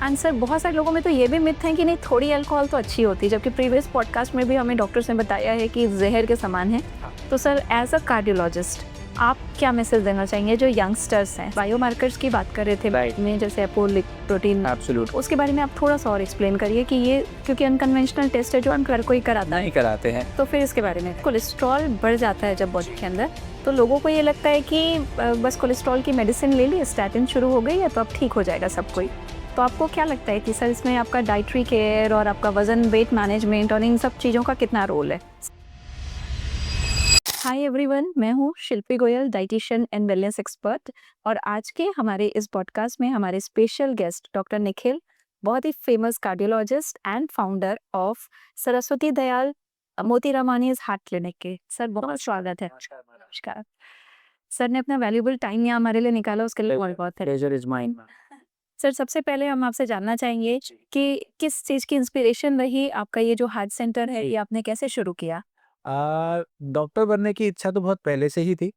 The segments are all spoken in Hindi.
एंड सर बहुत सारे लोगों में तो ये भी मिथ है कि नहीं थोड़ी अल्कोहल तो अच्छी होती है, जबकि प्रीवियस पॉडकास्ट में भी हमें डॉक्टर्स ने बताया है कि जहर के समान है। तो सर एज अ कार्डियोलॉजिस्ट आप क्या मैसेज देना चाहेंगे जो यंगस्टर्स हैं? बायोमार्कर्स की बात कर रहे थे Right. में, जैसे एपोलिक प्रोटीन, एब्सोल्यूट उसके बारे में आप थोड़ा सा और एक्सप्लेन करिए कि ये क्योंकि अनकन्वेंशनल टेस्ट है जो हम हर कोई कराता है, नहीं कराते हैं। तो फिर इसके बारे में कोलेस्ट्रॉल बढ़ जाता है जब बॉडी के अंदर, तो लोगों को ये लगता है कि बस कोलेस्ट्रॉल की मेडिसिन ले ली, स्टैटिन शुरू हो गई है तो अब ठीक हो जाएगा सब कोई। तो आपको क्या लगता है कि सर इसमें आपका डाइटरी केयर और आपका वजन वेट मैनेजमेंट और इन सब चीज़ों का कितना रोल है? हाय एवरीवन, मैं हूँ Shilpi Goyal, dietitian and wellness expert, और आज के हमारे इस पॉडकास्ट में हमारे स्पेशल गेस्ट डॉक्टर निखिल, बहुत ही famous cardiologist and founder of Saraswati Dayal Moti Ramani's heart clinic के। सर बहुत स्वागत है। नमस्कार। सर ने अपना वैल्यूबल टाइम यहाँ हमारे लिए निकाला, उसके लिए बहुत बहुत है। Pleasure is mine. सर सबसे पहले हम आपसे जानना चाहेंगे कि किस चीज़ की इंस्पिरेशन रही, आपका ये जो हार्ट सेंटर है ये आपने कैसे शुरू किया? डॉक्टर बनने की इच्छा तो बहुत पहले से ही थी।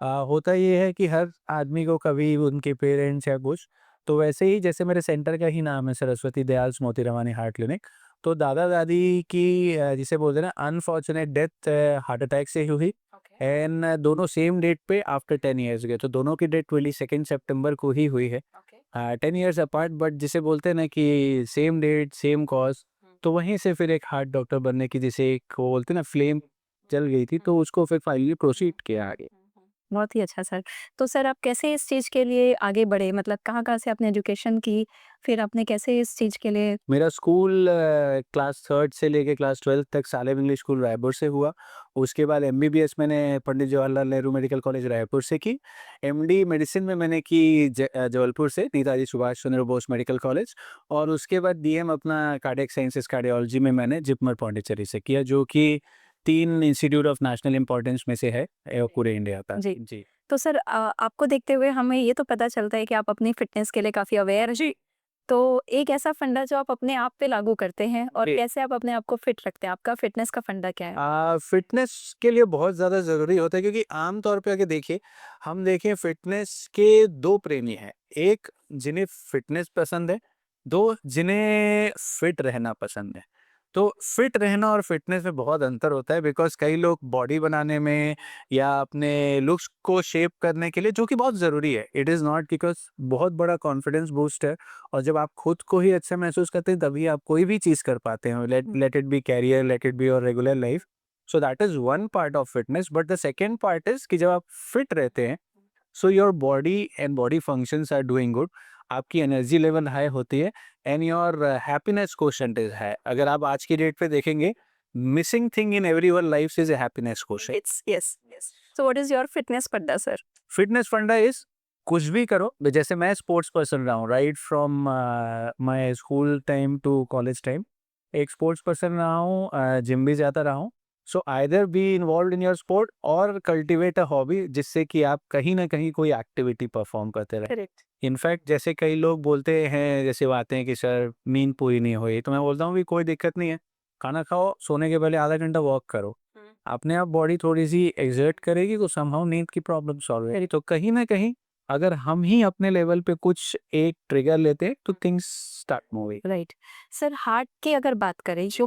होता ये है कि हर आदमी को कभी उनके पेरेंट्स या कुछ, तो वैसे ही जैसे मेरे सेंटर का ही नाम है सरस्वती दयाल मोती रवानी हार्ट क्लिनिक, तो दादा दादी की जिसे बोलते हैं ना अनफॉर्चुनेट डेथ हार्ट अटैक से ही हुई। एंड दोनों सेम डेट पे आफ्टर 10 ईयर्स गए, तो दोनों की डेट 22 सितंबर को ही हुई है। 10 ईयर्स अपार्ट, बट जिसे बोलते हैं ना कि सेम डेट सेम कॉज, तो वहीं से फिर एक हार्ट डॉक्टर बनने की जिसे एक वो बोलते हैं ना फ्लेम जल गई थी, तो उसको फिर फाइनली प्रोसीड किया आगे। बहुत ही अच्छा सर। तो सर आप कैसे इस चीज़ के लिए आगे बढ़े? मतलब कहाँ-कहाँ से आपने एजुकेशन की? फिर आपने कैसे इस चीज़ के लिए मेरा स्कूल क्लास 3 से लेके क्लास 12 तक सालेम इंग्लिश स्कूल रायपुर से हुआ। उसके बाद एमबीबीएस मैंने पंडित जवाहरलाल नेहरू मेडिकल कॉलेज रायपुर से की। एमडी मेडिसिन में मैंने की जबलपुर से नेताजी सुभाष चंद्र बोस मेडिकल कॉलेज, और उसके बाद डीएम अपना कार्डियक साइंसेस कार्डियोलॉजी में मैंने जिपमर पौंडीचेरी से किया, जो कि 3 इंस्टीट्यूट ऑफ नेशनल इम्पोर्टेंस में से है पूरे इंडिया का। जी। जी। तो सर आपको देखते हुए हमें ये तो पता चलता है कि आप अपनी फ़िटनेस के लिए काफ़ी अवेयर हैं। जी। तो एक ऐसा फंडा जो आप अपने आप पे लागू करते हैं और जी। कैसे आप अपने आप को फिट रखते हैं? आपका फ़िटनेस का फंडा क्या है? फिटनेस के लिए बहुत ज़्यादा ज़रूरी होता है, क्योंकि आम तौर पे अगर देखिए, हम देखें फिटनेस के 2 प्रेमी हैं। एक जिन्हें फिटनेस पसंद है, 2 जिन्हें फिट रहना पसंद है। तो फिट रहना और फिटनेस में बहुत अंतर होता है, बिकॉज़ कई लोग बॉडी बनाने में या अपने लुक्स को शेप करने के लिए, जो कि बहुत ज़रूरी है, इट इज़ नॉट, बिकॉज़ बहुत बड़ा कॉन्फिडेंस बूस्ट है, और जब आप खुद को ही अच्छा महसूस करते हैं तभी आप कोई भी चीज़ कर पाते हैं। Let it be career, let it be your regular life. So that is one part of fitness, but the second part is कि जब आप फिट रहते हैं, so your body and body functions are doing good, आपकी एनर्जी लेवल हाई होती है, and your happiness quotient is high. अगर आप आज की डेट पे देखेंगे, missing thing in everyone life is a happiness quotient. It's yes, yes. So what is your fitness funda sir? Fitness funda is कुछ भी करो, जैसे मैं स्पोर्ट्स पर्सन रहा हूँ right from my school time to college time, एक स्पोर्ट्स पर्सन रहा हूँ, जिम भी जाता रहा हूँ। So either be involve in your sport और कल्टिवेट अ हॉबी, जिससे कि आप कहीं ना कहीं कोई एक्टिविटी परफॉर्म करते रहे। करेक्ट। इनफैक्ट जैसे कई लोग बोलते हैं, जैसे वो आते हैं कि सर नींद पूरी नहीं हुई, तो मैं बोलता हूँ कि कोई दिक्कत नहीं है, खाना खाओ, सोने के पहले आधा घंटा वॉक करो, अपने आप बॉडी थोड़ी-सी एक्सर्ट करेगी, तो समहाउ नींद की प्रॉब्लम सॉल्व हो जाएगी। तो कहीं न कहीं अगर हम ही अपने लेवल पे कुछ एक ट्रिगर लेते हैं, तो things start moving. Right. Sir heart की अगर बात करें, जो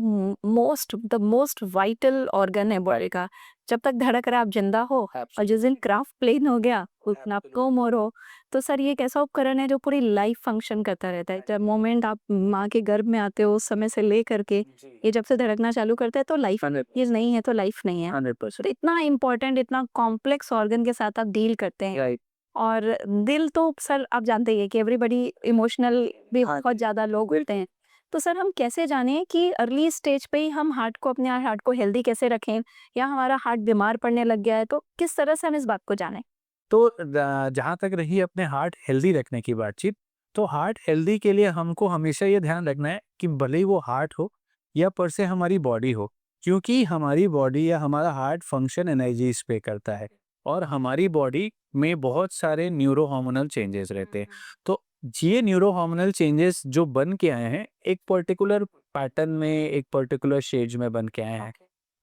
द मोस्ट वाइटल ऑर्गन है बॉडी का, जब तक धड़क रहा आप जिंदा हो, और जिस दिन क्राफ्ट प्लेन हो गया उतना आप कम और हो, तो सर ये एक ऐसा उपकरण है जो पूरी लाइफ फंक्शन करता रहता है। जब मोमेंट आप माँ के गर्भ में आते हो उस समय से ले करके ये जब से धड़कना चालू करता है तो लाइफ, ये नहीं है तो लाइफ नहीं है। तो 100%। इतना इम्पोर्टेंट, इतना कॉम्प्लेक्स ऑर्गन के साथ आप डील करते हैं। राइट। और दिल तो सर आप जानते ही हैं कि एवरीबॉडी इमोशनल भी बहुत ज़्यादा लोग होते हैं। तो सर हम कैसे जानें कि अर्ली स्टेज पे ही हम अपने हार्ट को हेल्दी कैसे रखें, या हमारा हार्ट बीमार पड़ने लग गया है, तो किस तरह से हम इस बात को जानें? तो जहाँ तक रही अपने हार्ट हेल्दी रखने की बातचीत, तो हार्ट हेल्दी के लिए हमको हमेशा ये ध्यान रखना है कि भले ही वो हार्ट हो या पर से हमारी बॉडी हो, क्योंकि हमारी बॉडी या हमारा हार्ट फंक्शन एनर्जीज पे करता है, और हमारी बॉडी में बहुत सारे न्यूरो हार्मोनल चेंजेस रहते हैं। तो ये न्यूरो हार्मोनल चेंजेस जो बन के आए हैं, एक पर्टिकुलर पैटर्न में, एक पर्टिकुलर शेज में बन के आए हैं,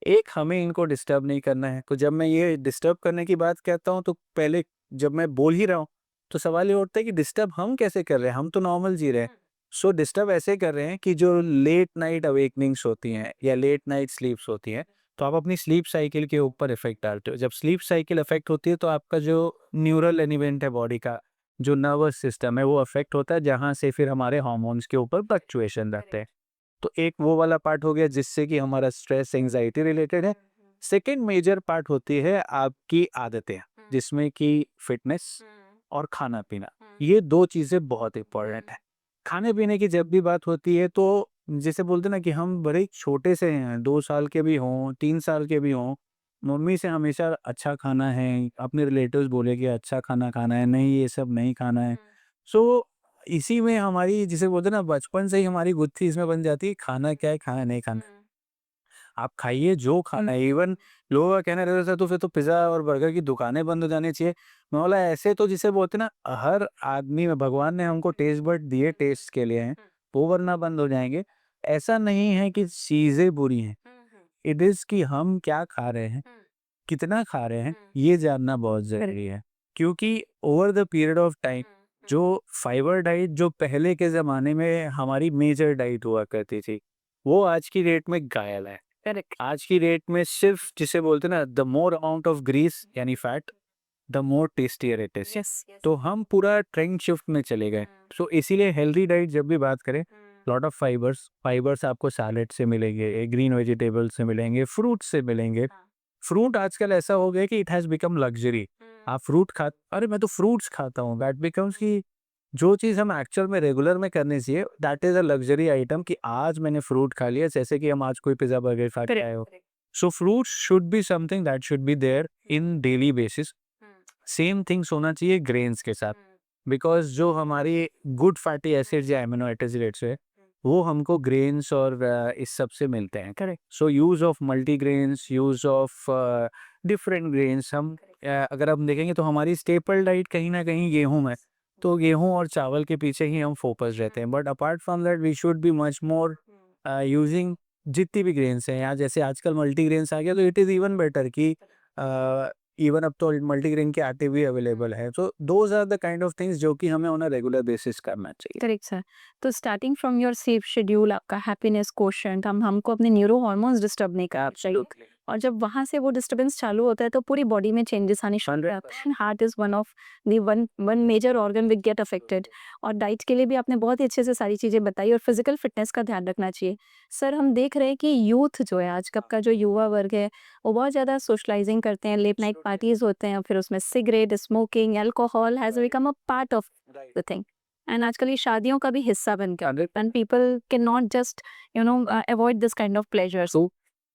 एक हमें इनको डिस्टर्ब नहीं करना है। तो जब मैं ये डिस्टर्ब करने की बात कहता हूँ, तो पहले जब मैं बोल ही रहा हूँ, तो सवाल ये उठता है कि डिस्टर्ब हम कैसे कर रहे हैं? हम तो नॉर्मल जी रहे हैं। सो डिस्टर्ब ऐसे कर रहे हैं कि जो लेट नाइट अवेकनिंग्स होती हैं या लेट नाइट स्लीप्स होती हैं, तो आप अपनी स्लीप साइकिल के ऊपर इफेक्ट डालते हो। जब स्लीप साइकिल इफेक्ट होती है तो आपका जो न्यूरल एलिमेंट है बॉडी का, जो नर्वस सिस्टम है, वो अफेक्ट होता है, जहाँ से फिर हमारे हार्मोन्स के ऊपर फ्लक्चुएशन रहते हैं। तो एक वो वाला पार्ट हो गया जिससे कि हमारा स्ट्रेस एंजाइटी रिलेटेड है। सेकेंड मेजर पार्ट होती है आपकी आदतें, जिसमें कि फिटनेस और खाना पीना, ये दो चीज़ें बहुत इंपॉर्टेंट है। खाने पीने की जब भी बात होती है तो जैसे बोलते हैं ना कि हम बड़े छोटे से हैं, 2 साल के भी हों, 3 साल के भी हों, मम्मी से हमेशा अच्छा खाना है, अपने रिलेटिव्स बोले कि अच्छा खाना खाना है, नहीं ये सब नहीं खाना है। सो इसी में हमारी जिसे बोलते हैं ना, बचपन से ही हमारी गुत्थी इसमें बन जाती है, खाना क्या है, खाना नहीं खाना है। आप खाइए जो खाना है। इवन लोगों का कहना रहता था तो फिर तो पिज़्ज़ा और बर्गर की दुकानें बंद हो जानी चाहिए। मैं बोला ऐसे तो जिसे बोलते हैं ना, हर आदमी में भगवान ने हमको टेस्ट बड दिए, टेस्ट के लिए हैं, वो वरना बंद हो जाएँगे। ऐसा नहीं है कि चीज़ें बुरी हैं, इट इज़ कि हम क्या खा रहे हैं, कितना खा रहे हैं, ये जानना बहुत ज़रूरी है। क्योंकि over the period of time जो फाइबर डाइट जो पहले के ज़माने में हमारी मेजर डाइट हुआ करती थी, वो आज की डेट में गायब है। करेक्ट। आज की डेट में सिर्फ जिसे बोलते हैं ना, the more amount of grease यानी fat, the more tastier it is. Yes. तो हम पूरा ट्रेंड शिफ्ट में चले गए। सो इसीलिए हेल्दी डाइट जब भी बात करें, लॉट ऑफ फाइबर्स फाइबर्स आपको सैलेड से मिलेंगे, ग्रीन वेजिटेबल से मिलेंगे, फ्रूट से मिलेंगे। फ्रूट आजकल ऐसा हो गया कि इट हैज़ बिकम लग्जरी। आप फ्रूट खा, अरे मैं तो फ्रूट्स खाता हूँ, दैट बिकम्स कि जो चीज़ हम एक्चुअल में रेगुलर में करनी चाहिए, that is a luxury item कि आज मैंने फ्रूट खा लिया, जैसे कि हम आज कोई पिज़्ज़ा बर्गर खा के आए हो। Correct. So fruits should be something that should be there in daily basis. Same things होना चाहिए ग्रेन्स के साथ, बिकॉज़ जो हमारी गुड फैटी एसिड्स या अमीनो एसिड्स है, वो हमको ग्रेन्स और इस सब से मिलते हैं। Correct. So use of multigrains, use of different grains, हम अगर हम देखेंगे तो हमारी स्टेपल डाइट कहीं न कहीं गेहूँ है। तो गेहूँ और चावल के पीछे ही हम फोकस रहते हैं। But apart from that we should be much more using जितनी भी ग्रेन्स हैं, या जैसे आजकल मल्टीग्रेन्स आ गया तो इट इज़ इवन बेटर कि इवन अब तो मल्टीग्रेन के आटे भी अवेलेबल है। So those are the kind of things जो कि हमें ऑन अ रेगुलर बेसिस करना चाहिए। Correct sir. तो starting from your sleep schedule, आपका हैप्पीनेस क्वोशंट, हमको अपने न्यूरो हार्मोन्स डिस्टर्ब नहीं करना चाहिए। और जब वहाँ से वो डिस्टर्बेंस चालू होता है तो पूरी बॉडी में चेंजेस आने शुरू हो जाते हैं। Heart is one of the one major organ will get affected. और डाइट के लिए भी आपने बहुत ही अच्छे से सारी चीज़ें बताई, और फिजिकल फिटनेस का ध्यान रखना चाहिए। सर, हम देख रहे हैं कि यूथ जो है, आज कब का जो युवा वर्ग है, वो बहुत ज़्यादा सोशलाइजिंग करते हैं, लेट नाइट पार्टीज़ होते हैं, फिर उसमें cigarette, smoking, alcohol has become a part of the thing. And आजकल ये शादियों का भी हिस्सा बन गया, and people can not just avoid this kind of pleasures.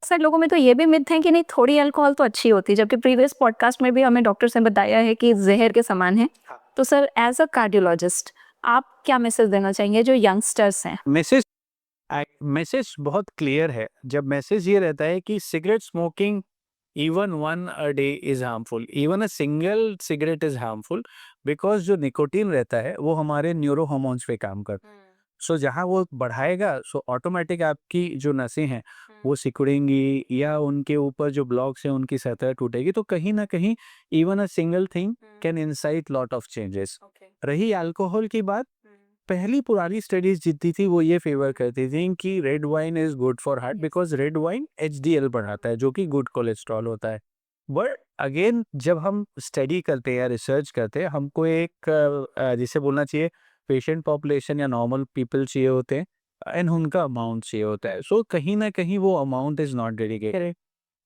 Sir, लोगों में तो ये भी मिथ है कि नहीं, थोड़ी अल्कोहल तो अच्छी होती है, जबकि प्रीवियस पॉडकास्ट में भी हमें डॉक्टर्स ने बताया है कि जहर के समान है। तो सर, एज अ कार्डियोलॉजिस्ट आप क्या मैसेज देना चाहेंगे जो यंगस्टर्स हैं? मैसेज बहुत क्लियर है। जब मैसेज ये रहता है कि cigarette smoking even one a day is harmful, even a single cigarette is harmful, because जो निकोटीन रहता है वो हमारे न्यूरो हार्मोन्स पे काम करता है। सो जहाँ वो बढ़ाएगा, सो ऑटोमेटिक आपकी जो नसें हैं वो सिकुड़ेंगी, या उनके ऊपर जो ब्लॉक्स हैं उनकी सतह टूटेगी। तो कहीं ना कहीं even a single thing can insight lot of changes. रही अल्कोहल की बात, पहली पुरानी स्टडीज जितनी थी वो ये फेवर करती थी कि red wine is good for heart, because red wine HDL बढ़ाता है जो कि गुड कोलेस्ट्रॉल होता है। बट अगेन जब हम स्टडी करते हैं या रिसर्च करते हैं, हमको एक जिसे बोलना चाहिए पेशेंट पॉपुलेशन या नॉर्मल पीपल चाहिए होते हैं, एंड उनका अमाउंट चाहिए होता है। सो कहीं ना कहीं वो amount is not dedicated.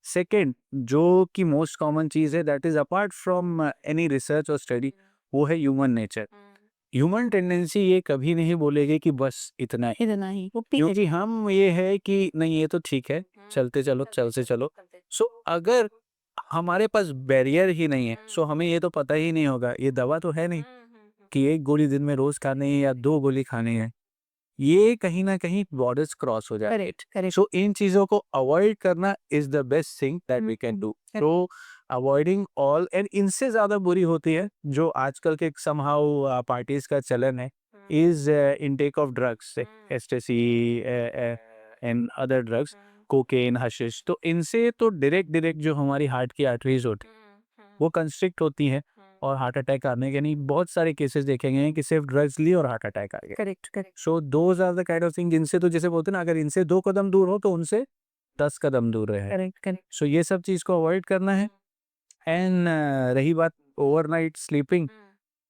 Second, जो कि मोस्ट कॉमन चीज़ है that is apart from any research और स्टडी, वो है ह्यूमन नेचर। ह्यूमन टेंडेंसी ये कभी नहीं बोलेगी कि बस इतना ही, इतना ही वो क्योंकि हम ये है कि नहीं ये तो ठीक है, चलते चलो, चलते चलो। सो अगर हमारे पास बैरियर ही नहीं है, सो हमें ये तो पता ही नहीं होगा, ये दवा तो है नहीं कि एक गोली दिन में रोज खानी है या 2 गोली खानी है। ये कहीं ना कहीं बॉर्डर्स क्रॉस हो जाए। Correct, correct. सो इन चीजों को अवॉइड करना is the best thing that we can do. तो अवॉइडिंग ऑल, एंड इनसे ज्यादा बुरी होती है जो आजकल के समहाउ पार्टीज का चलन है, is intake of drugs, ecstasy and other drugs, cocaine, hashish. तो इनसे तो डायरेक्ट डायरेक्ट जो हमारी हार्ट की आर्टरीज होती वो कंस्ट्रिक्ट होती हैं, और हार्ट अटैक आने के नहीं बहुत सारे केसेस देखे गए हैं कि सिर्फ ड्रग्स लिए और हार्ट अटैक आ गया। Correct correct so those are the kind of thing जिनसे तो जैसे बोलते हैं ना, अगर इनसे 2 कदम दूर हो तो उनसे 10 कदम दूर रहे। करेक्ट करेक्ट सो ये सब चीज़ को अवॉइड करना है। एंड रही बात ओवरनाइट स्लीपिंग,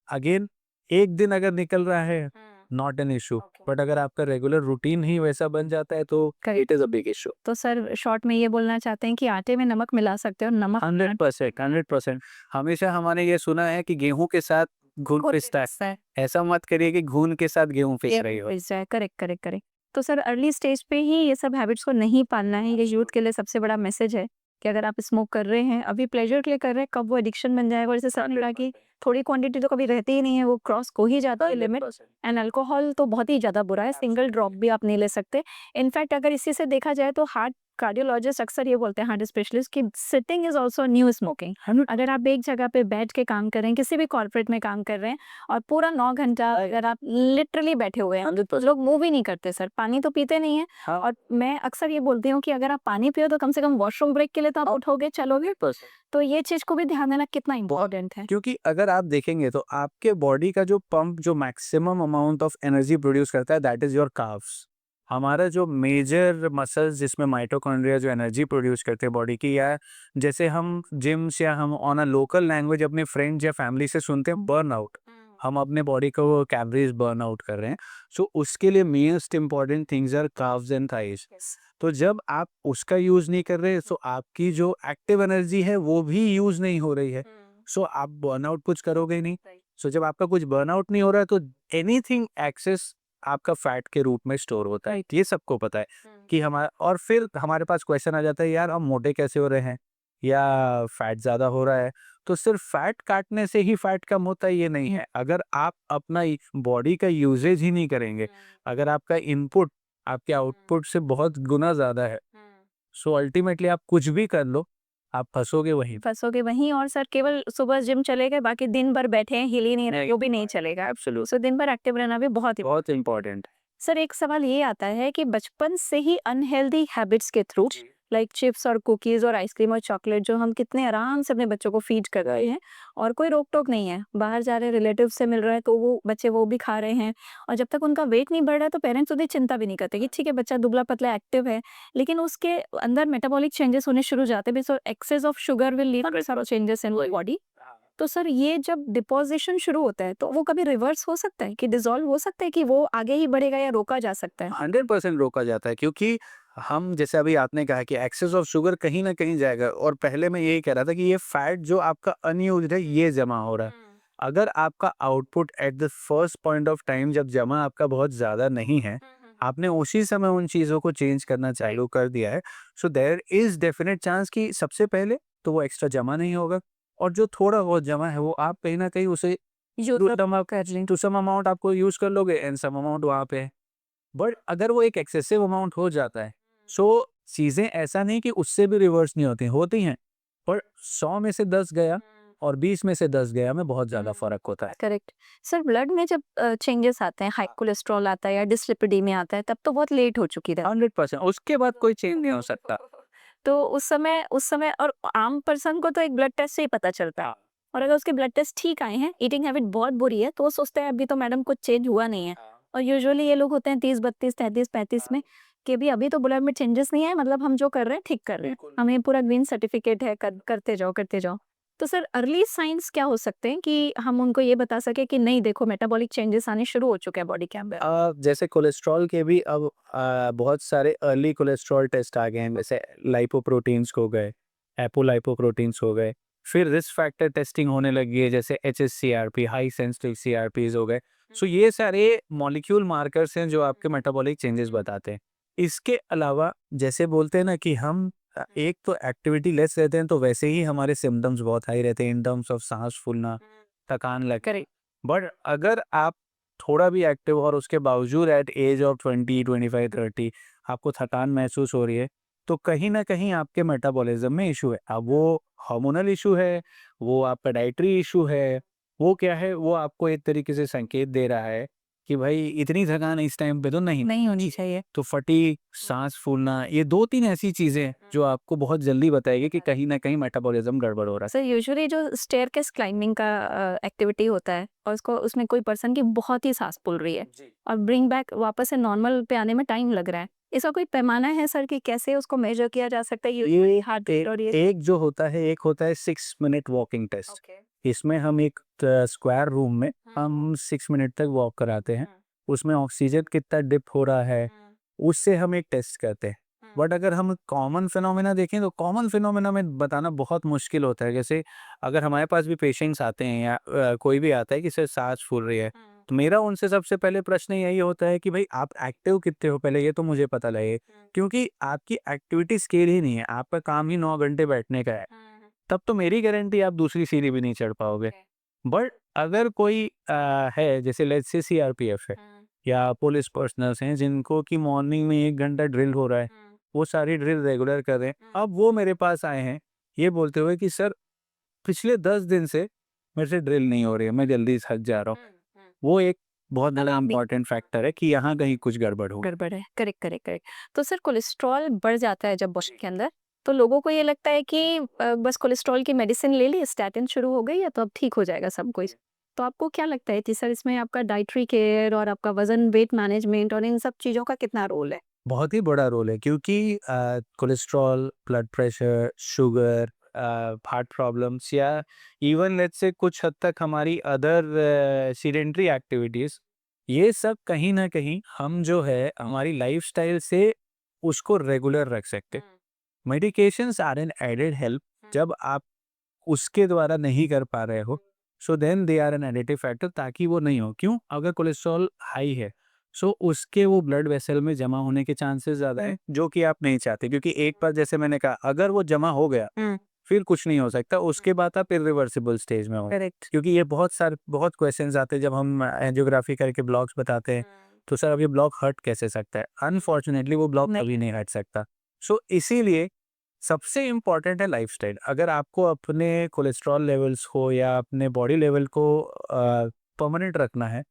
अगेन एक दिन अगर निकल रहा है नॉट एन इशू, बट अगर आपका रेगुलर रूटीन ही वैसा बन जाता है तो it is a big issue. तो सर शॉर्ट में ये बोलना चाहते हैं कि आटे में नमक मिला सकते हो, नमक 100%। हमेशा हमने ये सुना है कि गेहूं के साथ घुन पिसता है, ऐसा मत करिए कि घुन के साथ गेहूं पिस रही हो। Correct correct correct. तो सर अर्ली स्टेज पे ही ये सब हैबिट्स को नहीं पालना है, ये यूथ के लिए सबसे बड़ा मैसेज है कि अगर आप स्मोक कर रहे हैं अभी प्लेजर के लिए कर रहे हैं, कब वो एडिक्शन बन जाएगा। और जैसे सर ने कहा कि थोड़ी क्वांटिटी तो कभी रहती ही नहीं है, वो क्रॉस को ही जाता है लिमिट। एंड अल्कोहल तो बहुत ही ज़्यादा बुरा है, सिंगल ड्रॉप भी आप नहीं ले सकते। इनफैक्ट अगर इसी से देखा जाए तो हार्ट कार्डियोलॉजिस्ट अक्सर ये बोलते हैं, हार्ट स्पेशलिस्ट, कि sitting is also new smoking. अगर आप एक जगह पे बैठ के काम कर रहे हैं, किसी भी कॉर्पोरेट में काम कर रहे हैं और पूरा 9 घंटा अगर आप लिटरली बैठे हुए हैं, तो लोग मूव ही नहीं करते सर, पानी तो पीते नहीं है। और मैं अक्सर ये बोलती हूँ कि अगर आप पानी पियो तो कम से कम वॉशरूम ब्रेक के लिए तो आप उठोगे चलोगे। तो ये चीज को भी ध्यान देना कितना इम्पोर्टेंट है। क्योंकि अगर आप देखेंगे तो आपके बॉडी का जो पंप जो maximum amount of energy produce करता है दैट इज योर काव्स। हमारा जो मेजर मसल्स जिसमें माइटोकॉन्ड्रिया जो एनर्जी प्रोड्यूस करते हैं बॉडी की, या जैसे हम जिम्स या हम ऑन अ लोकल लैंग्वेज अपने फ्रेंड्स या फैमिली से सुनते हैं बर्न आउट, हम अपने बॉडी को कैलोरीज बर्न आउट कर रहे हैं। सो उसके लिए most important things are calves and thighs. तो जब आप उसका यूज नहीं कर रहे तो आपकी जो एक्टिव एनर्जी है वो भी यूज नहीं हो रही है। सो आप बर्नआउट कुछ करोगे ही नहीं। सो जब आपका कुछ बर्नआउट नहीं हो रहा है तो एनीथिंग एक्सेस आपका फैट के रूप में स्टोर होता है, ये सबको पता है कि हमारा। और फिर हमारे पास क्वेश्चन आ जाता है यार हम मोटे कैसे हो रहे हैं या फैट ज्यादा हो रहा है। तो सिर्फ फैट काटने से ही फैट कम होता है ये नहीं है। अगर आप अपना बॉडी का यूजेज ही नहीं करेंगे, अगर आपका इनपुट आपके आउटपुट से बहुत गुना ज्यादा है, सो अल्टीमेटली आप कुछ भी कर लो आप फंसोगे वहीं। और सर केवल सुबह जिम चले गए, बाकी दिन भर बैठे हैं, हिल ही नहीं रहे, वो भी नहीं चलेगा। सो दिन भर एक्टिव रहना भी बहुत इम्पोर्टेंट है। सर एक सवाल ये आता है कि बचपन से ही अनहेल्दी हैबिट्स के थ्रू लाइक चिप्स और कुकीज और आइसक्रीम और चॉकलेट जो हम कितने आराम से अपने बच्चों को फीड कर रहे हैं और कोई रोक टोक नहीं है, बाहर जा रहे रिलेटिव से मिल रहे हैं तो वो बच्चे वो भी खा रहे हैं। और जब तक उनका वेट नहीं बढ़ रहा है तो पेरेंट्स उतनी चिंता भी नहीं करते कि ठीक है बच्चा दुबला पतला एक्टिव है, लेकिन उसके अंदर मेटाबॉलिक चेंजेस होने शुरू जाते हैं। So excess of sugar will lead to changes in body. तो सर ये जब डिपोजिशन शुरू होता है तो वो कभी रिवर्स हो सकता है कि डिसॉल्व हो सकता है कि वो आगे ही बढ़ेगा या रोका जा सकता है? 100% रोका जाता है, क्योंकि हम जैसे अभी आपने कहा कि एक्सेस ऑफ शुगर कहीं ना कहीं जाएगा। और पहले मैं यही कह रहा था कि ये फैट जो आपका अनयूज्ड है ये जमा हो रहा है। अगर आपका output at the first point of time जब जमा आपका बहुत ज्यादा नहीं है, आपने उसी समय उन चीजों को चेंज करना चालू कर दिया है, so there is definite chance कि सबसे पहले तो वो एक्स्ट्रा जमा नहीं होगा। और जो थोड़ा बहुत जमा है वो आप कहीं ना कहीं उसे टू सम अमाउंट आपको यूज कर लोगे एंड सम अमाउंट वहां पे है। बट अगर वो एक एक्सेसिव अमाउंट हो जाता है, सो चीजें ऐसा नहीं कि उससे भी रिवर्स नहीं होती हैं, पर 100 में से 10 गया और 20 में से 10 गया में बहुत ज्यादा फर्क होता है। करेक्ट। सर ब्लड में जब चेंजेस आते हैं, हाई कोलेस्ट्रॉल आता है या डिसलिपिडीमिया आता है, तब तो बहुत लेट हो चुकी है। 100% उसके बाद कोई चेंज नहीं हो सकता। तो उस समय और आम पर्सन को तो एक ब्लड टेस्ट से ही पता चलता है। और अगर उसके ब्लड टेस्ट ठीक आए हैं, ईटिंग हैबिट बहुत बुरी है, तो वो सोचते हैं अभी तो मैडम कुछ चेंज हुआ नहीं है। और यूजुअली ये लोग होते हैं 30, 32, 33, 35 में कि अभी तो ब्लड में चेंजेस नहीं है, मतलब हम जो कर रहे हैं ठीक कर रहे हैं, हमें पूरा ग्रीन सर्टिफिकेट है, करते जाओ। तो सर अर्ली साइंस क्या हो सकते हैं कि हम उनको ये बता सके कि नहीं देखो मेटाबॉलिक चेंजेस आने शुरू हो चुके हैं बॉडी के अंदर? जैसे कोलेस्ट्रॉल के भी अब बहुत सारे अर्ली कोलेस्ट्रॉल टेस्ट आ गए हैं, जैसे लाइपोप्रोटीन्स हो गए, एपोलाइपोप्रोटीन्स हो गए। फिर रिस्क फैक्टर टेस्टिंग होने लगी है, जैसे HSCRP हाई सेंसिटिव CRPs हो गए। सो ये सारे मॉलिक्यूल मार्कर्स हैं जो आपके मेटाबॉलिक चेंजेस बताते हैं। इसके अलावा जैसे बोलते हैं ना कि हम एक तो एक्टिविटी लेस रहते हैं तो वैसे ही हमारे सिम्टम्स बहुत हाई रहते हैं इन टर्म्स ऑफ सांस फूलना, थकान लगना। करेक्ट। बट अगर आप थोड़ा भी एक्टिव और उसके बावजूद एट एज ऑफ 20, 25, 30 आपको थकान महसूस हो रही है, तो कहीं ना कहीं आपके मेटाबॉलिज्म में इशू है। अब वो हार्मोनल इशू है, वो आपका डाइटरी इशू है, वो क्या है, वो आपको एक तरीके से संकेत दे रहा है कि भाई इतनी थकान इस टाइम पे तो नहीं नहीं होनी चाहिए। तो फटीग, सांस फूलना, ये 2-3 ऐसी चीज़ें हैं जो आपको बहुत जल्दी बताएगी कि कहीं न कहीं मेटाबॉलिज़्म गड़बड़ हो रहा है। सर यूजुअली जो स्टेयरकेस क्लाइंबिंग का एक्टिविटी होता है और उसको उसमें कोई पर्सन की बहुत ही सांस फूल रही है और ब्रिंग बैक वापस से नॉर्मल पे आने में टाइम लग रहा है, इसका कोई पैमाना है सर कि कैसे उसको मेजर किया जा सकता है? ये हार्ट ए रेट और ये एक जो होता है, एक होता है 6 मिनट वॉकिंग टेस्ट। ओके। इसमें हम एक स्क्वायर रूम में हम 6 मिनट तक वॉक कराते हैं। उसमें ऑक्सीजन कितना डिप हो रहा है, उससे हम एक टेस्ट करते हैं। बट अगर हम कॉमन फिनोमेना देखें तो कॉमन फिनोमेना में बताना बहुत मुश्किल होता है। जैसे अगर हमारे पास भी पेशेंट्स आते हैं या कोई भी आता है कि सर सांस फूल रही है, तो मेरा उनसे सबसे पहले प्रश्न यही होता है कि भाई आप एक्टिव कितने हो, पहले ये तो मुझे पता लगे। क्योंकि आपकी एक्टिविटी स्केल ही नहीं है, आपका काम ही 9 घंटे बैठने का है, तब तो मेरी गारंटी आप दूसरी सीढ़ी भी नहीं चढ़ पाओगे। बट अगर कोई है जैसे लेट्स से सीआरपीएफ है या पुलिस पर्सनल्स हैं जिनको कि मॉर्निंग में 1 घंटा ड्रिल हो रहा है, वो सारी ड्रिल रेगुलर कर रहे हैं। अब वो मेरे पास आए हैं ये बोलते हुए कि सर पिछले 10 दिन से मेरे से ड्रिल नहीं हो रही है, मैं जल्दी थक जा रहा हूँ। वो एक बहुत बड़ा इम्पोर्टेंट फैक्टर है कि यहाँ कहीं कुछ गड़बड़ हो। गड़बड़ है। Correct correct correct. तो सर कोलेस्ट्रॉल बढ़ जाता है जब बॉडी के अंदर, तो लोगों को ये लगता है कि बस कोलेस्ट्रॉल की मेडिसिन ले ली, स्टैटिन शुरू हो गई है तो अब ठीक हो जाएगा सब कुछ। तो आपको क्या लगता है कि सर इसमें आपका डाइटरी केयर और आपका वजन वेट मैनेजमेंट और इन सब चीज़ों का कितना रोल है? बहुत ही बड़ा रोल है क्योंकि cholesterol, blood pressure, sugar, heart problems या इवन लेट्स से कुछ हद तक हमारी अदर सीडेंटरी एक्टिविटीज़, ये सब कहीं न कहीं हम जो है हमारी लाइफ़स्टाइल से उसको रेगुलर रख सकते। Medications are an added help जब आप उसके द्वारा नहीं कर पा रहे हो, so then they are an additive factor ताकि वो नहीं हो। क्यों? अगर कोलेस्ट्रॉल हाई है, सो उसके वो ब्लड वेसल में जमा होने के चांसेस ज़्यादा हैं, जो कि आप नहीं चाहते क्योंकि एक बार जैसे मैंने कहा अगर वो जमा हो गया, फिर कुछ नहीं हो सकता, उसके बाद आप इरिवर्सिबल स्टेज में हो। करेक्ट। क्योंकि ये बहुत क्वेश्चंस आते हैं जब हम एंजियोग्राफी करके ब्लॉक्स बताते हैं, तो सर अब ये ब्लॉक हट कैसे सकता है? अनफॉर्चुनेटली वो ब्लॉक नहीं। कभी नहीं हट सकता। सो इसीलिए सबसे इम्पॉर्टेंट है लाइफस्टाइल। अगर आपको अपने कोलेस्ट्रॉल लेवल्स को या अपने बॉडी लेवल को परमानेंट रखना है,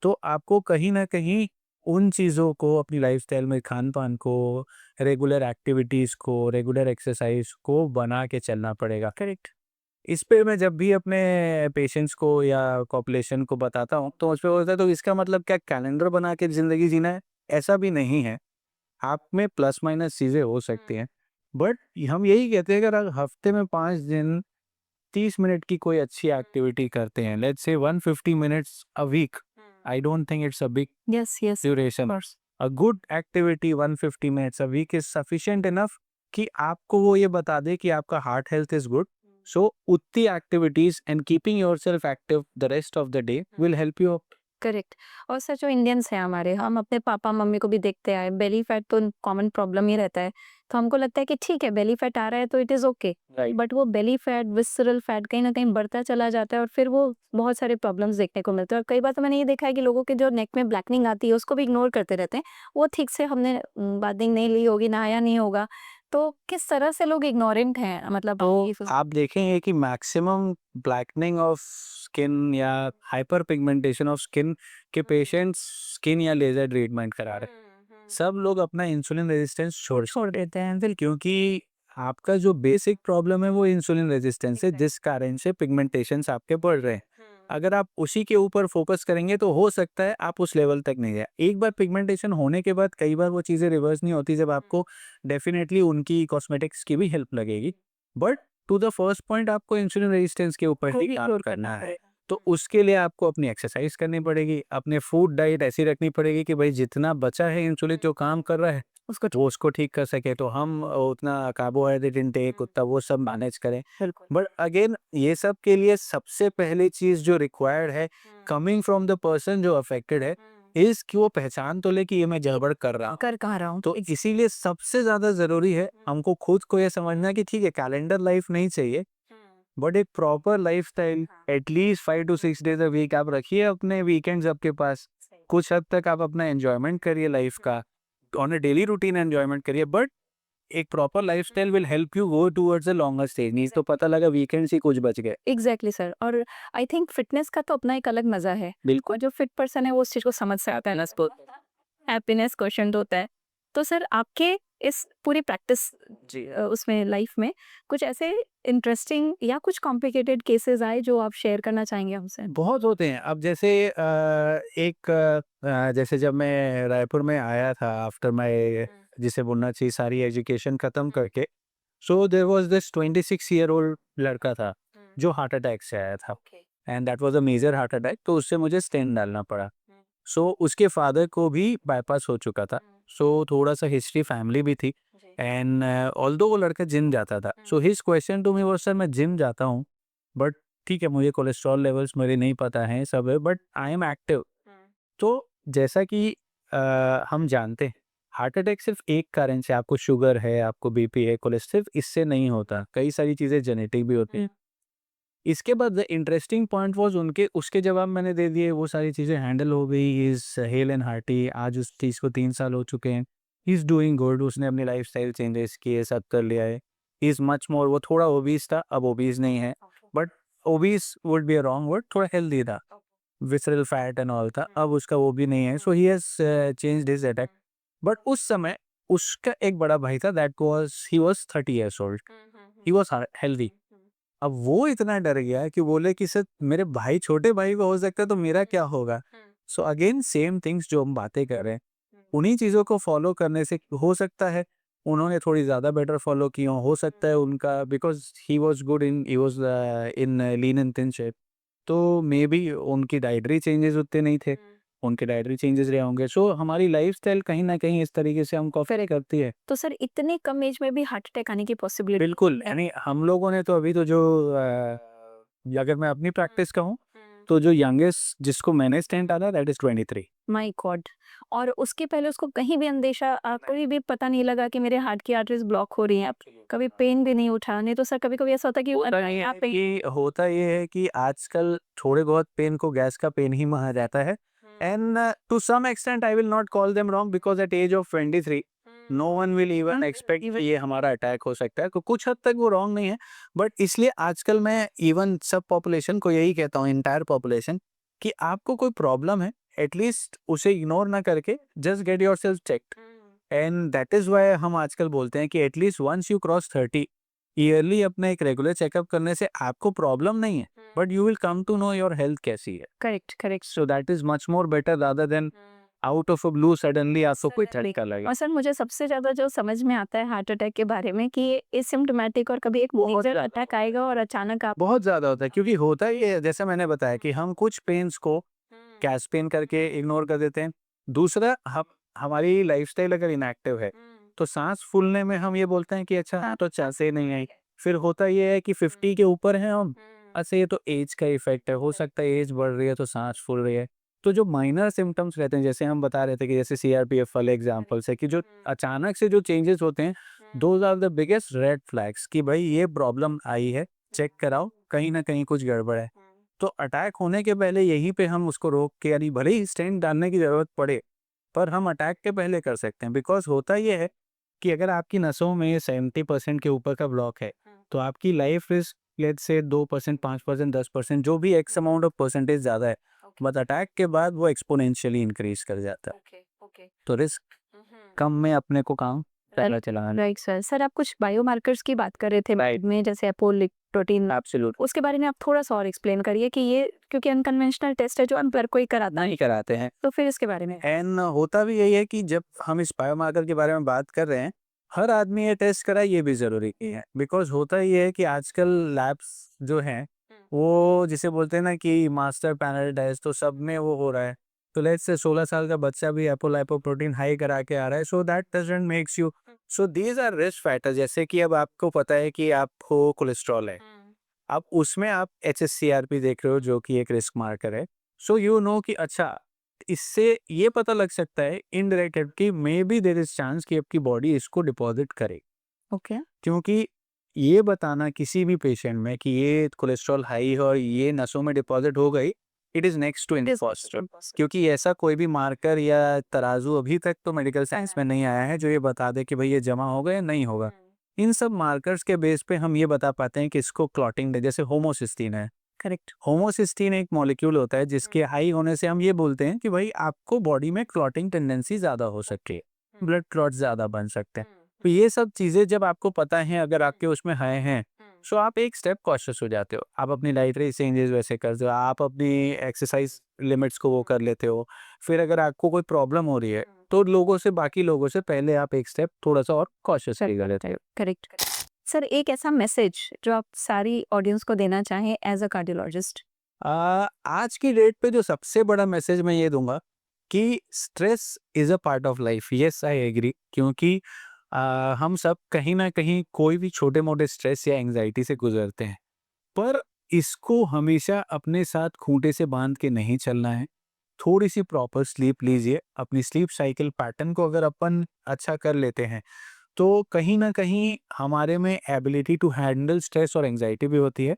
तो आपको कहीं न कहीं उन चीज़ों को अपनी लाइफस्टाइल में खान-पान को, रेगुलर एक्टिविटीज़ को, रेगुलर एक्सरसाइज को बना के चलना पड़ेगा। करेक्ट। इस पे मैं जब भी अपने पेशेंट्स को या पॉपुलेशन को बताता हूँ, तो मुझ पे बोलता है तो इसका मतलब क्या कैलेंडर बना के ज़िंदगी जीना है? ऐसा भी नहीं है। आप में प्लस माइनस चीज़ें हो सकती हैं। बट हम यही कहते हैं अगर आप हफ्ते में 5 दिन 30 मिनट की कोई अच्छी एक्टिविटी करते हैं, let's say 150 minutes a week, I don't think it's a big yes yes. Duration. A good activity 150 minutes a week is sufficient enough कि आपको वो ये बता दे कि आपका heart health is good. So उतनी activities and keeping yourself active the rest of the day will help you. Correct. और सर जो इंडियंस हैं हमारे, हम अपने पापा मम्मी को भी देखते आए, बेली फैट तो कॉमन प्रॉब्लम ही रहता है। तो हमको लगता है कि ठीक है बेली फैट आ रहा है तो it is okay. Right. But वो बेली फैट, विसरल फैट कहीं न कहीं बढ़ता चला जाता है और फिर वो बहुत सारे प्रॉब्लम्स देखने को मिलते हैं। और कई बार तो मैंने ये देखा है कि लोगों के जो नेक में ब्लैकनिंग आती है उसको भी इग्नोर करते रहते हैं। वो ठीक से हमने बाथिंग नहीं ली होगी, नहाया नहीं होगा। तो किस तरह से लोग इग्नोरेंट हैं? मतलब तो आप देखेंगे कि मैक्सिमम ब्लैकनिंग ऑफ स्किन या हाइपर पिगमेंटेशन ऑफ स्किन के पेशेंट्स स्किन या लेजर ट्रीटमेंट करा रहे हैं। सब लोग अपना इंसुलिन रेजिस्टेंस छोड़ देते हैं फिर क्योंकि आपका जो बेसिक प्रॉब्लम है वो इंसुलिन रेजिस्टेंस है जिस कारण से पिगमेंटेशंस आपके बढ़ रहे हैं। अगर आप उसी के ऊपर फोकस करेंगे तो हो सकता है आप उस लेवल तक नहीं जाए। एक बार पिगमेंटेशन होने के बाद कई बार वो चीज़ें रिवर्स नहीं होती जब आपको डेफिनेटली उनकी कॉस्मेटिक्स की भी हेल्प लगेगी। But to the first point आपको इंसुलिन रेजिस्टेंस के ऊपर ही काम करना है। तो उसके लिए आपको अपनी एक्सरसाइज करनी पड़ेगी, अपने फूड डाइट ऐसी रखनी पड़ेगी कि भाई जितना बचा है इंसुलिन जो काम कर रहा है उसको ठीक कर सके। तो हम उतना कार्बोहाइड्रेट इनटेक उतना वो सब मैनेज करें। बट अगेन ये सब के लिए सबसे पहली चीज जो रिक्वायर्ड है कमिंग फ्रॉम द पर्सन जो अफेक्टेड है इज कि वो पहचान तो ले कि ये मैं गड़बड़ कर रहा हूँ। कर कहाँ रहा हूँ? तो इसीलिए सबसे ज्यादा जरूरी है हमको खुद को ये समझना कि ठीक है कैलेंडर लाइफ नहीं चाहिए, बट एक proper lifestyle at least 5 to 6 days a week आप रखिए। अपने वीकेंड्स आपके पास कुछ हद तक आप अपना एंजॉयमेंट करिए लाइफ का, on a daily routine enjoyment करिए। बट एक proper lifestyle will help you go towards a longer stage, नहीं तो पता लगा वीकेंड से कुछ बच गए। Exactly sir. और आई थिंक फिटनेस का तो अपना एक अलग मजा है, बिल्कुल। और जो फिट पर्सन है वो उस चीज को समझ से आता है ना, हैप्पीनेस क्वेश्चन होता है। तो सर आपके इस पूरी प्रैक्टिस उसमें लाइफ में कुछ ऐसे इंटरेस्टिंग या कुछ कॉम्प्लिकेटेड केसेस आए जो आप शेयर करना चाहेंगे हमसे? बहुत होते हैं। अब जैसे जैसे जब मैं रायपुर में आया था आफ्टर माय, जिसे बोलना चाहिए सारी एजुकेशन खत्म करके, so there was this 26 year old लड़का था जो हार्ट अटैक से आया था, and that was a major heart attack, तो उससे मुझे स्टेंट डालना पड़ा। सो उसके फादर को भी बाईपास हो चुका था, सो थोड़ा सा हिस्ट्री फैमिली भी थी, एंड ऑल्दो वो लड़का जिम जाता था, so his question to me was, sir मैं जिम जाता हूँ बट ठीक है मुझे कोलेस्ट्रॉल लेवल्स मेरे नहीं पता हैं सब है, बट आई एम एक्टिव। तो जैसा कि हम जानते हैं हार्ट अटैक सिर्फ एक कारण से, आपको शुगर है, आपको बीपी है, कोलेस्ट्रॉल, इससे नहीं होता, कई सारी चीज़ें जेनेटिक भी होती हैं। इसके बाद द इंटरेस्टिंग पॉइंट वाज, उनके उसके जवाब मैंने दे दिए, वो सारी चीज़ें हैंडल हो गई, he is hello and hearty, आज उस चीज़ को 3 साल हो चुके हैं, ही इज़ डूइंग गुड, उसने अपनी लाइफ़स्टाइल चेंजेस किए, सब कर लिया है, ही इज़ मच मोर, वो थोड़ा ओबीस था, अब ओबीस नहीं है, but obese would be a wrong word, थोड़ा हेल्दी था, विसरल फैट एंड ऑल था, अब उसका वो भी नहीं है, so he has changed his attack. But उस समय उसका एक बड़ा भाई था, that was he was 30 years old, he was healthy. अब वो इतना डर गया कि बोले कि सर मेरे भाई, छोटे भाई को हो सकता है तो मेरा क्या होगा? सो अगेन सेम थिंग्स जो हम बातें कर रहे हैं, उन्हीं चीज़ों को फॉलो करने से हो सकता है उन्होंने थोड़ी ज़्यादा बेटर फॉलो की हो सकता है उनका, because he was good in, he was in lean and thin shape, तो मे बी उनकी डाइटरी चेंजेस उतने नहीं थे, उनके डाइटरी चेंजेस रहे होंगे। सो हमारी लाइफ़स्टाइल कहीं न कहीं इस तरीके से हमको अफ़ेक्ट करती है। तो सर इतने कम एज में भी हार्ट अटैक आने की पॉसिबिलिटी? बिल्कुल, यानी हम लोगों ने तो अभी तो जो अगर मैं अपनी प्रैक्टिस कहूँ, तो जो यंगेस्ट जिसको मैंने स्टेंट डाला दैट इज़ 23। My God! और उसके पहले उसको कहीं भी अंदेशा, कोई भी पता नहीं लगा कि मेरे हार्ट की आर्टरीज ब्लॉक हो रही हैं? कभी पेन भी नहीं उठा? नहीं तो सर कभी-कभी ऐसा होता है कि होता ये है कि आजकल थोड़े बहुत पेन को गैस का पेन ही माना जाता है, and to some extent I will not call them wrong, because at age of 23 no one will even expect कि ये हमारा अटैक हो सकता है, तो कुछ हद तक वो रॉन्ग नहीं है। बट इसलिए आजकल मैं इवन सब पॉपुलेशन को यही कहता हूँ, एंटायर पॉपुलेशन, कि आपको कोई प्रॉब्लम है, एटलीस्ट उसे इग्नोर ना करके just get yourself checked, and that is why हम आजकल बोलते हैं कि at least once you cross 30 yearly अपना एक रेगुलर चेकअप करने से आपको प्रॉब्लम नहीं है, but you will come to know your health कैसी है। Correct, correct. So that is much more better rather than out of a blue suddenly आपको कोई झटका लगे। और सर मुझे सबसे ज़्यादा जो समझ में आता है हार्ट अटैक के बारे में कि ये एसिम्प्टोमेटिक, और कभी एक मेजर अटैक आएगा और अचानक आप बहुत ज़्यादा होता है, क्योंकि होता ही है जैसे मैंने बताया कि हम कुछ पेन्स को कैश पेन करके इग्नोर कर देते हैं। दूसरा, हम हमारी लाइफ़स्टाइल अगर इनएक्टिव है, तो साँस फूलने में हम ये बोलते हैं कि अच्छा हाँ, तो चांस ही नहीं आई। फिर होता ये है कि 50 के ऊपर हैं हम, अच्छा ये तो ऐज का इफ़ेक्ट है, हो सकता है ऐज बढ़ रही है तो साँस फूल रही है। तो जो माइनर सिम्पटम्स रहते हैं, जैसे हम बता रहे थे कि जैसे सीआरपीएफ वाले एग्ज़ाम्पल्स है कि जो अचानक से जो चेंजेस होते हैं, those are the biggest red flags कि भाई ये प्रॉब्लम आई है, चेक कराओ, कहीं न कहीं कुछ गड़बड़ है। तो अटैक होने के पहले यहीं पे हम उसको रोक के, यानी भले ही स्टेंट डालने की ज़रूरत पड़े, पर हम अटैक के पहले कर सकते हैं। बिकॉज़ होता ये है कि अगर आपकी नसों में 70% के ऊपर का ब्लॉक है, तो आपकी लाइफ रिस्क लेट्स से 2%, 5%, 10%, जो भी एक्स अमाउंट ऑफ परसेंटेज ज़्यादा है, बट अटैक के बाद वो एक्सपोनेंशियली इंक्रीज़ कर जाता है। तो रिस्क कम में अपने को काम पहला चलाना। Right sir. सर आप कुछ बायोमार्कर्स की बात कर रहे थे राइट। में, जैसे एपोलिक एब्सोल्यूट। उसके बारे में आप थोड़ा-सा और एक्सप्लेन करिए कि ये क्योंकि अनकन्वेंशनल टेस्ट है जो हम हर कोई कराता है, नहीं कराते हैं। तो फिर इसके बारे में? एंड होता भी यही है कि जब हम इस बायोमार्कर के बारे में बात कर रहे हैं, हर आदमी ये टेस्ट कराए ये भी ज़रूरी नहीं है। बिकॉज़ होता ये है कि आजकल लैब्स जो हैं, वो जिसे बोलते हैं ना कि मास्टर पैनल टेस्ट, तो सब में वो हो रहा है। तो लेट्स से 16 साल का बच्चा भी एपोलाइपोप्रोटीन हाई करा के आ रहा है, so that doesn't makes you, so these are risk factor. जैसे कि अब आपको पता है कि आपको कोलेस्ट्रॉल है, अब उसमें आप एचएससीआरपी देख रहे हो जो कि एक रिस्क मार्कर है। सो यू नो कि अच्छा, इससे ये पता लग सकता है इनडायरेक्ट कि may be there is chance कि आपकी बॉडी इसको डिपॉजिट करे, ओके। क्योंकि ये बताना किसी भी पेशेंट में कि ये कोलेस्ट्रॉल हाई है और ये नसों में डिपॉजिट हो गई, it is next to impossible, क्योंकि ऐसा कोई भी मार्कर या तराजू अभी तक तो मेडिकल साइंस में नहीं आया है जो ये बता दे कि भाई ये जमा होगा या नहीं होगा। इन सब मार्कर्स के बेस पे हम ये बता पाते हैं कि इसको क्लॉटिंग, जैसे होमोसिस्टीन है। करेक्ट। होमोसिस्टीन एक मॉलिक्यूल होता है जिसके हाई होने से हम ये बोलते हैं कि भाई आपको बॉडी में क्लॉटिंग टेंडेंसी ज़्यादा हो सकती है, ब्लड क्लॉट ज़्यादा बन सकते हैं। तो ये सब चीज़ें जब आपको पता है, अगर आपके उसमें हाई हैं, सो आप एक स्टेप कॉशियस हो जाते हो। आप अपनी डाइटरी चेंजेस वैसे करते हो, आप अपनी एक्सरसाइज लिमिट्स को वो कर लेते हो। फिर अगर आपको कोई प्रॉब्लम हो रही है तो लोगों से, बाकी लोगों से पहले आप एक स्टेप थोड़ा सा और कॉशियस कर लेते हो। करेक्ट। सर, एक ऐसा मैसेज जो आप सारी ऑडियंस को देना चाहें एज अ कार्डियोलॉजिस्ट। आज की डेट पे जो सबसे बड़ा मैसेज मैं ये दूंगा कि stress is a part of life. Yes, I agree, क्योंकि हम सब कहीं ना कहीं कोई भी छोटे मोटे स्ट्रेस या एंजाइटी से गुजरते हैं, पर इसको हमेशा अपने साथ खूंटे से बांध के नहीं चलना है। थोड़ी सी प्रॉपर स्लीप लीजिए। अपनी स्लीप साइकिल पैटर्न को अगर अपन अच्छा कर लेते हैं तो कहीं ना कहीं हमारे में एबिलिटी टू हैंडल स्ट्रेस और एंजाइटी भी होती है।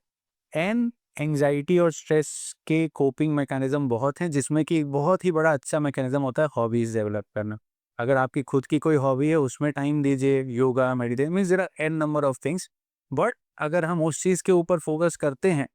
एंड एंजाइटी और स्ट्रेस के कोपिंग मैकेनिज्म बहुत हैं, जिसमें कि एक बहुत ही बड़ा अच्छा मैकेनिज्म होता है हॉबीज डेवलप करना। अगर आपकी खुद की कोई हॉबी है उसमें टाइम दीजिए, yoga, meditation, means there are an number of things. But अगर हम उस चीज़ के ऊपर फोकस करते हैं,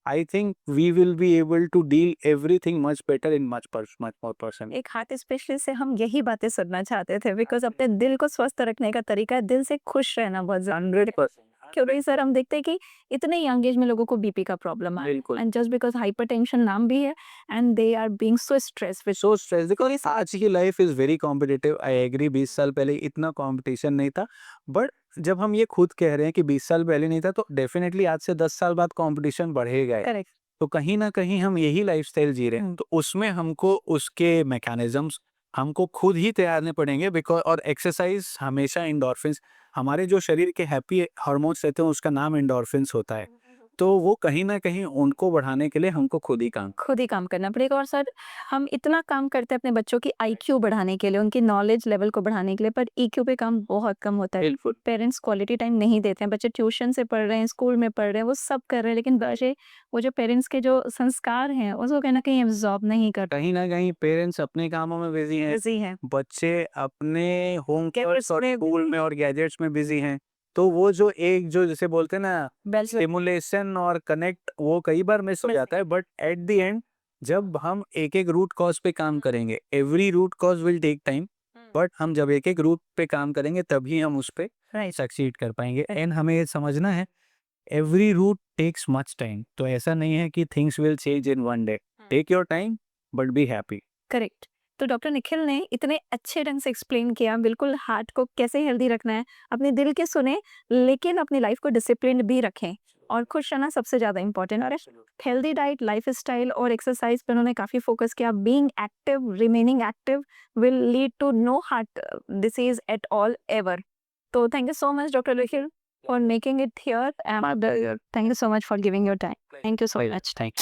I think we will be able to deal everything much better in much more person. एक हार्ट स्पेशलिस्ट से हम यही बातें सुनना चाहते थे, बिकॉज अपने दिल को स्वस्थ रखने का तरीका है दिल से खुश रहना बहुत जरूरी है। क्योंकि सर हम देखते हैं कि इतने यंग एज में लोगों को बीपी का प्रॉब्लम है, बिल्कुल। एंड जस्ट बिकॉज हाइपरटेंशन नाम भी है, and they are being so stress with so stress, because आज की life is very competitive. I agree, 20 साल पहले इतना कंपटीशन नहीं था। बट जब हम ये खुद कह रहे हैं कि 20 साल पहले नहीं था, तो डेफिनेटली आज से 10 साल बाद कंपटीशन बढ़ेगा ही। करेक्ट। तो कहीं ना कहीं हम यही लाइफस्टाइल जी रहे हैं, तो उसमें हमको उसके मैकेनिज्म्स हमको खुद ही तैयारने पड़ेंगे। बिकॉज और एक्सरसाइज हमेशा एंडोर्फिन्स, हमारे जो शरीर के हैप्पी हार्मोन्स रहते हैं उसका नाम एंडोर्फिन्स होता है। तो वो कहीं ना कहीं उनको बढ़ाने के लिए हमको खुद ही काम करना पड़ेगा। और सर हम इतना काम करते हैं अपने बच्चों की आईक्यू बढ़ाने के लिए, उनकी नॉलेज लेवल को बढ़ाने के लिए, पर ईक्यू पे काम बहुत कम होता है। बिल्कुल। पेरेंट्स क्वालिटी टाइम नहीं देते हैं। बच्चे ट्यूशन से पढ़ रहे हैं, स्कूल में पढ़ रहे हैं, वो सब कर रहे हैं, लेकिन बच्चे वो जो पेरेंट्स के जो संस्कार हैं उसको कहीं ना कहीं एब्जॉर्ब नहीं कर कहीं ना कहीं पेरेंट्स अपने कामों में बिजी हैं, बिजी है। बच्चे अपने होम Gadgets और में स्कूल में और गैजेट्स में बिजी हैं। तो वो जो एक जो जैसे बोलते हैं ना, बेल स्टिमुलेशन और कनेक्ट, वो कई बार मिस हो जाता है। बट एट द एंड जब हम एक एक रूट कॉज पे काम करेंगे, every root cause will take time, but हम जब एक एक रूट पे काम करेंगे तभी हम उस पे राइट। सक्सीड कर पाएंगे। एंड हमें ये समझना है, every root takes much time. तो ऐसा नहीं है कि things will change in one day. Take your time but be happy. Correct. तो डॉक्टर निखिल ने इतने अच्छे ढंग से एक्सप्लेन किया बिल्कुल हार्ट को कैसे हेल्दी रखना है, अपने दिल के सुने, लेकिन अपनी लाइफ को डिसिप्लिन भी रखें, और खुश रहना सबसे ज़्यादा इंपॉर्टेंट। और हेल्दी डाइट, लाइफ स्टाइल और एक्सरसाइज पे उन्होंने काफ़ी फोकस किया। Being active, remaining active will lead to no heart disease at all ever. तो thank you so much doctor Nikhil for making it here, and thank you so much for giving your time. Thank you so much. Thank